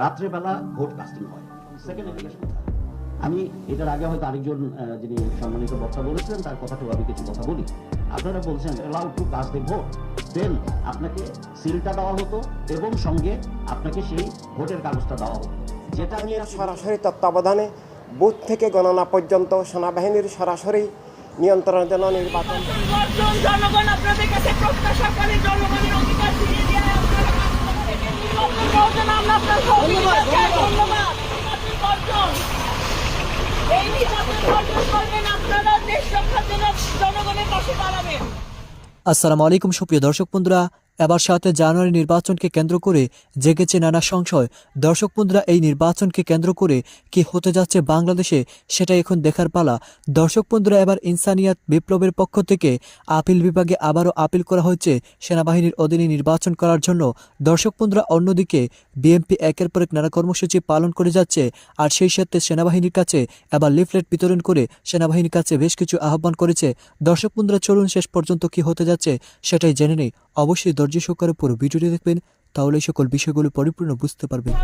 রাত্রেবেলা vote casting হয়। Second allegation, আমি এটার আগে হয়তো আরেকজন যিনি সম্মানিত বক্তা বলেছিলেন তার কথাটাও আমি কিছু কথা বলি। আপনারা বলছেন allowed to cast the vote, then আপনাকে সিলটা দেওয়া হতো এবং সঙ্গে আপনাকে সেই ভোটের কাগজটা দেওয়া হতো, যেটা নিয়ে সরাসরি তত্ত্বাবধানে বুথ থেকে গণনা পর্যন্ত সেনাবাহিনীর সরাসরি নিয়ন্ত্রণের জন্য নির্বাচন। জনগণ আপনাদের কাছে প্রত্যাশা করে, জনগণের অধিকার ফিরিয়ে দেওয়া আপনারা ধন্যবাদ। এই নির্বাচন বর্জন করবেন, আপনারা দেশ রক্ষার জন্য জনগণের পাশে দাঁড়াবেন। আসসালামু আলাইকুম সুপ্রিয় দর্শক বন্ধুরা, এবার 7 জানুয়ারি নির্বাচনকে কেন্দ্র করে জেগেছে নানা সংশয়। দর্শক বন্ধুরা, এই নির্বাচনকে কেন্দ্র করে কি হতে যাচ্ছে বাংলাদেশে সেটা এখন দেখার পালা। দর্শক বন্ধুরা, এবার ইনসানিয়াত বিপ্লবের পক্ষ থেকে আপিল বিভাগে আবারও আপিল করা হয়েছে সেনাবাহিনীর অধীনে নির্বাচন করার জন্য। দর্শক বন্ধুরা, অন্যদিকে বিএনপি একের পর এক নানা কর্মসূচি পালন করে যাচ্ছে, আর সেই সাথে সেনাবাহিনীর কাছে এবার লিফলেট বিতরণ করে সেনাবাহিনীর কাছে বেশ কিছু আহ্বান করেছে। দর্শক বন্ধুরা, চলুন শেষ পর্যন্ত কি হতে যাচ্ছে সেটাই জেনে নেই। অবশ্যই ধৈর্য সহকারে পুরো ভিডিওটি দেখবেন, তাহলে এই সকল বিষয়গুলো পরিপূর্ণ বুঝতে পারবেন।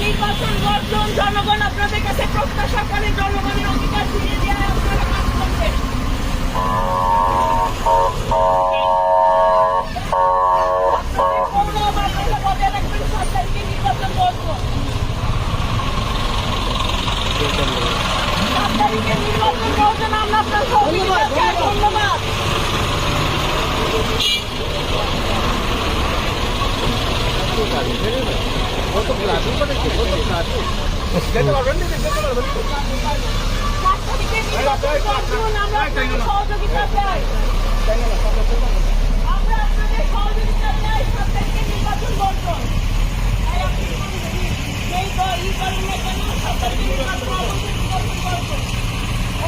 নির্বাচন বর্জন, জনগণ আপনাদের কাছে প্রত্যাশা করে, জনগণের অধিকার ফিরিয়ে দেওয়া আপনারা কাজ করবেন। নির্বাচন বর্জন, 7 তারিখে নির্বাচন বর্জন, আমরা আপনার সহযোগিতা চাই। ধন্যবাদ। সহযোগিতা চাই, আমরা আপনাদের সহযোগিতা চাই। 7 তারিখে নির্বাচন বর্জন, যেই দল ই করেন না কেন, 7 তারিখে নির্বাচন বর্জন,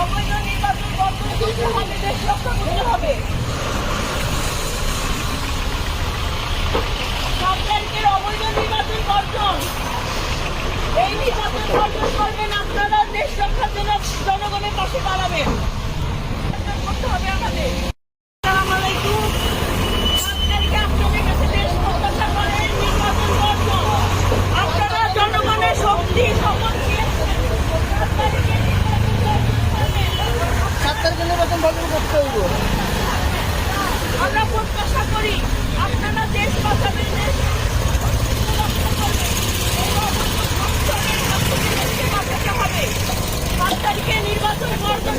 অবৈধ নির্বাচন বর্জন করতে হবে, দেশ রক্ষা করতে হবে। 7 তারিখের অবৈধ নির্বাচন বর্জন, এই নির্বাচন বর্জন করবেন, আপনারা দেশ রক্ষার জন্য জনগণের পাশে দাঁড়াবেন। করতে হবে আমাদের। আসসালামু আলাইকুম। 7 তারিখে আপনাদের কাছে দেশ প্রত্যাশা করেন, নির্বাচন বর্জন, আপনারা জনগণের শক্তি শপথ নিয়েছেন। 7 তারিখে নির্বাচন বর্জন করতে হবে। আমরা প্রত্যাশা করি আপনারা দেশ বাঁচাবেন, দেশ বাঁচাতে হবে। 7 তারিখে নির্বাচন বর্জন।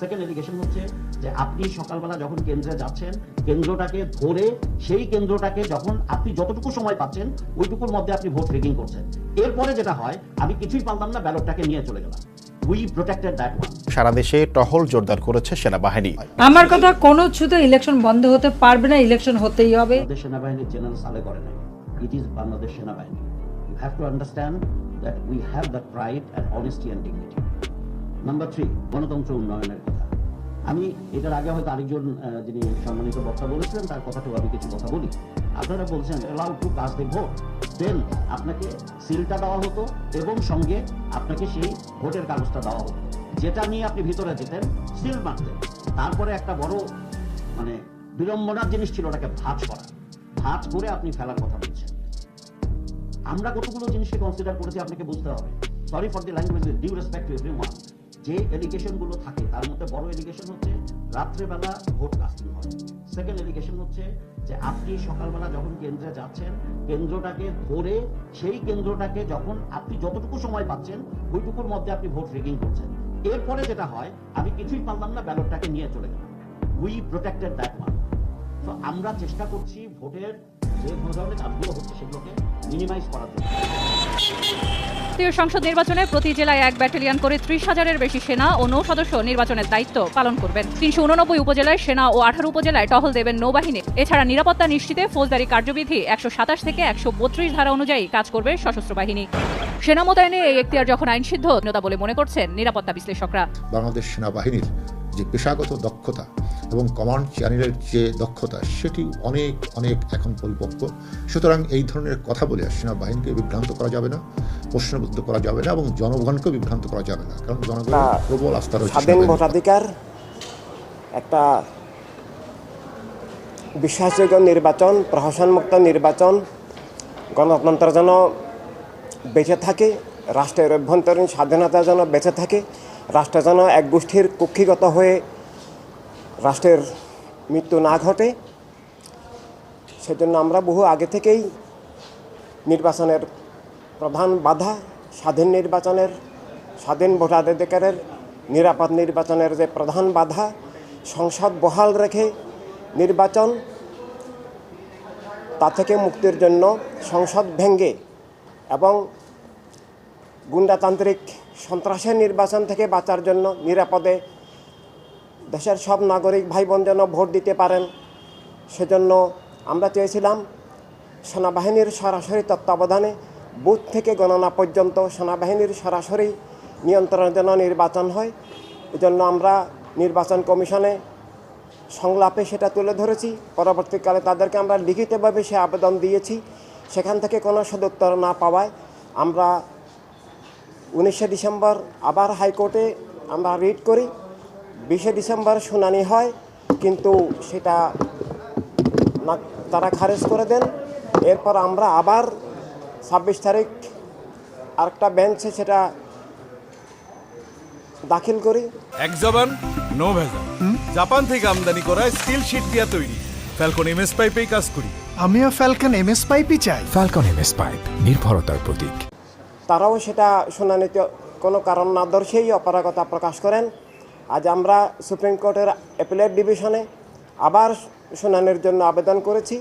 সেকেন্ড এলিগেশন হচ্ছে যে আপনি সকালবেলা যখন কেন্দ্রে যাচ্ছেন, কেন্দ্রটাকে ধরে সেই কেন্দ্রটাকে যখন আপনি যতটুকু সময় পাচ্ছেন ওইটুকুর মধ্যে আপনি ভোট রিগিং করছেন। এরপরে যেটা হয়, আমি কিছুই পারলাম না, ব্যালটটাকে নিয়ে চলে গেলাম। We protected that one. সারা দেশে টহল জোরদার করেছে সেনাবাহিনী। আমার কথা কোনো ছুতে ইলেকশন বন্ধ হতে পারবে না, ইলেকশন হতেই হবে। বাংলাদেশ সেনাবাহিনী জেনারেল সালে করে নাই, ইট ইজ বাংলাদেশ সেনাবাহিনী। You have to understand that we have the pride and honesty and dignity. Number 3, গণতন্ত্র উন্নয়নের কথা। আমি এটার আগে হয়তো আরেকজন যিনি সম্মানিত বক্তা বলেছিলেন তার কথাটাও আমি কিছু কথা বলি। আপনারা বলছেন allowed to cast the vote, then আপনাকে সিলটা দেওয়া হতো এবং সঙ্গে আপনাকে সেই ভোটের কাগজটা দেওয়া হতো, যেটা নিয়ে আপনি ভিতরে যেতেন, সিল মারতেন। তারপরে একটা বড় বিড়ম্বনার জিনিস ছিল ওটাকে ভাঁজ করা। ভাঁজ করে আপনি ফেলার কথা বলছেন। আমরা কতগুলো জিনিসকে কনসিডার করেছি আপনাকে বুঝতে হবে। Sorry for the language, due respect to everyone, যে এলিগেশনগুলো থাকে তার মধ্যে বড় এলিগেশন হচ্ছে রাত্রেবেলা ভোট কাস্টিং হয়। সেকেন্ড এলিগেশন হচ্ছে যে আপনি সকালবেলা যখন কেন্দ্রে যাচ্ছেন, কেন্দ্রটাকে ধরে সেই কেন্দ্রটাকে যখন আপনি যতটুকু সময় পাচ্ছেন ওইটুকুর মধ্যে আপনি ভোট রিগিং করছেন। এরপরে যেটা হয়, আমি কিছুই পারলাম না, ব্যালটটাকে নিয়ে চলে গেলাম। We protected that one. তো আমরা চেষ্টা করছি ভোটের যে ধরনের কাজগুলো হচ্ছে সেগুলোকে মিনিমাইজ করার জন্য। জাতীয় সংসদ নির্বাচনে প্রতি জেলায় 1 ব্যাটালিয়ন করে 30,000-এর বেশি সেনা ও নৌ সদস্য নির্বাচনের দায়িত্ব পালন করবেন। 389 উপজেলায় সেনা ও 18 উপজেলায় টহল দেবেন নৌবাহিনী। এছাড়া নিরাপত্তা নিশ্চিতে ফৌজদারি কার্যবিধি 127 থেকে 132 ধারা অনুযায়ী কাজ করবে সশস্ত্র বাহিনী। সেনা মোতায়েনে এই এখতিয়ার যখন আইনসিদ্ধ বলে মনে করছেন নিরাপত্তা বিশ্লেষকরা। বাংলাদেশ সেনাবাহিনীর যে পেশাগত দক্ষতা এবং কমান্ড চ্যানেলের যে দক্ষতা, সেটি অনেক অনেক এখন পরিপক্ক। সুতরাং এই ধরনের কথা বলে সেনাবাহিনীকে বিভ্রান্ত করা যাবে না, প্রশ্নবিদ্ধ করা যাবে না এবং জনগণকে বিভ্রান্ত করা যাবে না, কারণ জনগণের প্রবল আস্থা রয়েছে। স্বাধীন ভোটাধিকার, একটা বিশ্বাসযোগ্য নির্বাচন, প্রহসনমুক্ত নির্বাচন, গণতন্ত্র যেন বেঁচে থাকে, রাষ্ট্রের অভ্যন্তরীণ স্বাধীনতা যেন বেঁচে থাকে, রাষ্ট্র যেন এক গোষ্ঠীর কুক্ষিগত হয়ে রাষ্ট্রের মৃত্যু না ঘটে, সেজন্য আমরা বহু আগে থেকেই নির্বাচনের প্রধান বাধা, স্বাধীন নির্বাচনের, স্বাধীন ভোটাধিকারের, নিরাপদ নির্বাচনের যে প্রধান বাধা, সংসদ বহাল রেখে নির্বাচন, তা থেকে মুক্তির জন্য সংসদ ভেঙে এবং গুন্ডাতান্ত্রিক সন্ত্রাসের নির্বাচন থেকে বাঁচার জন্য নিরাপদে দেশের সব নাগরিক ভাই বোন যেন ভোট দিতে পারেন, সেজন্য আমরা চেয়েছিলাম সেনাবাহিনীর সরাসরি তত্ত্বাবধানে বুথ থেকে গণনা পর্যন্ত সেনাবাহিনীর সরাসরি নিয়ন্ত্রণে যেন নির্বাচন হয়। এজন্য আমরা নির্বাচন কমিশনে সংলাপে সেটা তুলে ধরেছি। পরবর্তীকালে তাদেরকে আমরা লিখিতভাবে সে আবেদন দিয়েছি। সেখান থেকে কোনো সদুত্তর না পাওয়ায় আমরা 19শে ডিসেম্বর আবার হাইকোর্টে আমরা রিট করি। 20শে ডিসেম্বর শুনানি হয়, কিন্তু সেটা না, তারা খারিজ করে দেন। এরপর আমরা আবার 26 তারিখ আরেকটা বেঞ্চে সেটা দাখিল করি। এক জবান নো ভেজাল, জাপান থেকে আমদানি করা স্টিল শীট দিয়া তৈরি ফ্যালকন এমএস পাইপেই কাজ করি। আমিও ফ্যালকন এমএস পাইপই চাই। ফ্যালকন এমএস পাইপ, নির্ভরতার প্রতীক। তারাও সেটা শুনানিতে কোনো কারণ না দর্শিয়েই অপারগতা প্রকাশ করেন। আজ আমরা সুপ্রিম কোর্টের অ্যাপিলেট ডিভিশনে আবার শুনানির জন্য আবেদন করেছি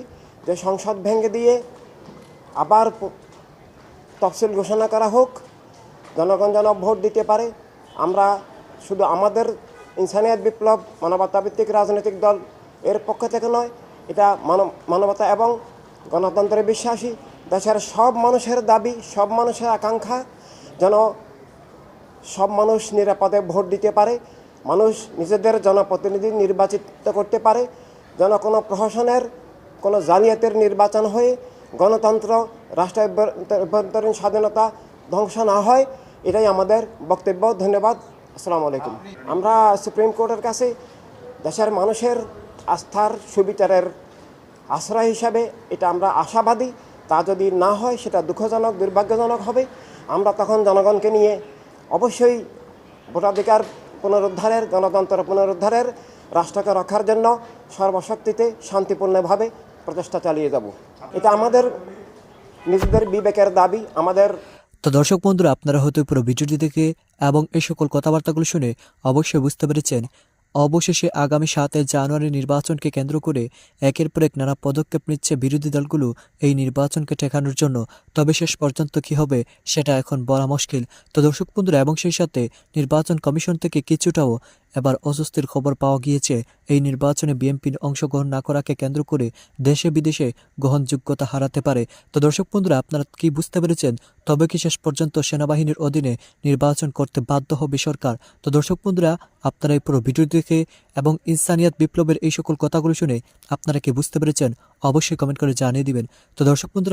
যে সংসদ ভেঙে দিয়ে আবার তফসিল ঘোষণা করা হোক, জনগণ যেন ভোট দিতে পারে। আমরা শুধু আমাদের ইনসানিয়াত বিপ্লব মানবতাভিত্তিক রাজনৈতিক দল এর পক্ষ থেকে নয়, এটা মানবতা এবং গণতন্ত্রে বিশ্বাসী দেশের সব মানুষের দাবি, সব মানুষের আকাঙ্ক্ষা যেন সব মানুষ নিরাপদে ভোট দিতে পারে, মানুষ নিজেদের জনপ্রতিনিধি নির্বাচিত করতে পারে, যেন কোনো প্রহসনের, কোনো জালিয়াতের নির্বাচন হয়ে গণতন্ত্র, রাষ্ট্রের অভ্যন্তরীণ স্বাধীনতা ধ্বংস না হয়, এটাই আমাদের বক্তব্য। ধন্যবাদ। আসসালামু আলাইকুম। আমরা সুপ্রিম কোর্টের কাছে দেশের মানুষের আস্থার সুবিচারের আশ্রয় হিসাবে এটা আমরা আশাবাদী। তা যদি না হয় সেটা দুঃখজনক, দুর্ভাগ্যজনক হবে। আমরা তখন জনগণকে নিয়ে অবশ্যই ভোটাধিকার পুনরুদ্ধারের, গণতন্ত্র পুনরুদ্ধারের, রাষ্ট্রকে রক্ষার জন্য সর্বশক্তিতে শান্তিপূর্ণভাবে প্রচেষ্টা চালিয়ে যাব। এটা আমাদের নিজেদের বিবেকের দাবি। আমাদের তো দর্শক বন্ধুরা, আপনারা হয়তো পুরো ভিডিওটি দেখে এবং এই সকল কথাবার্তাগুলো শুনে অবশ্যই বুঝতে পেরেছেন অবশেষে আগামী 7 জানুয়ারি নির্বাচনকে কেন্দ্র করে একের পর এক নানা পদক্ষেপ নিচ্ছে বিরোধী দলগুলো এই নির্বাচনকে ঠেকানোর জন্য। তবে শেষ পর্যন্ত কি হবে সেটা এখন বলা মুশকিল। তো দর্শক বন্ধুরা, এবং সেই সাথে নির্বাচন কমিশন থেকে কিছুটাও এবার অস্বস্তির খবর পাওয়া গিয়েছে। এই নির্বাচনে বিএনপি অংশগ্রহণ না করাকে কেন্দ্র করে দেশে বিদেশে গ্রহণযোগ্যতা হারাতে পারে। তো দর্শক বন্ধুরা, আপনারা কি বুঝতে পেরেছেন? তবে কি শেষ পর্যন্ত সেনাবাহিনীর অধীনে নির্বাচন করতে বাধ্য হবে সরকার? তো দর্শক বন্ধুরা, আপনারা এই পুরো ভিডিও দেখে এবং ইনসানিয়াত বিপ্লবের এই সকল কথাগুলো শুনে আপনারা কি বুঝতে পেরেছেন? অবশ্যই কমেন্ট করে জানিয়ে দিবেন। তো দর্শক বন্ধুরা,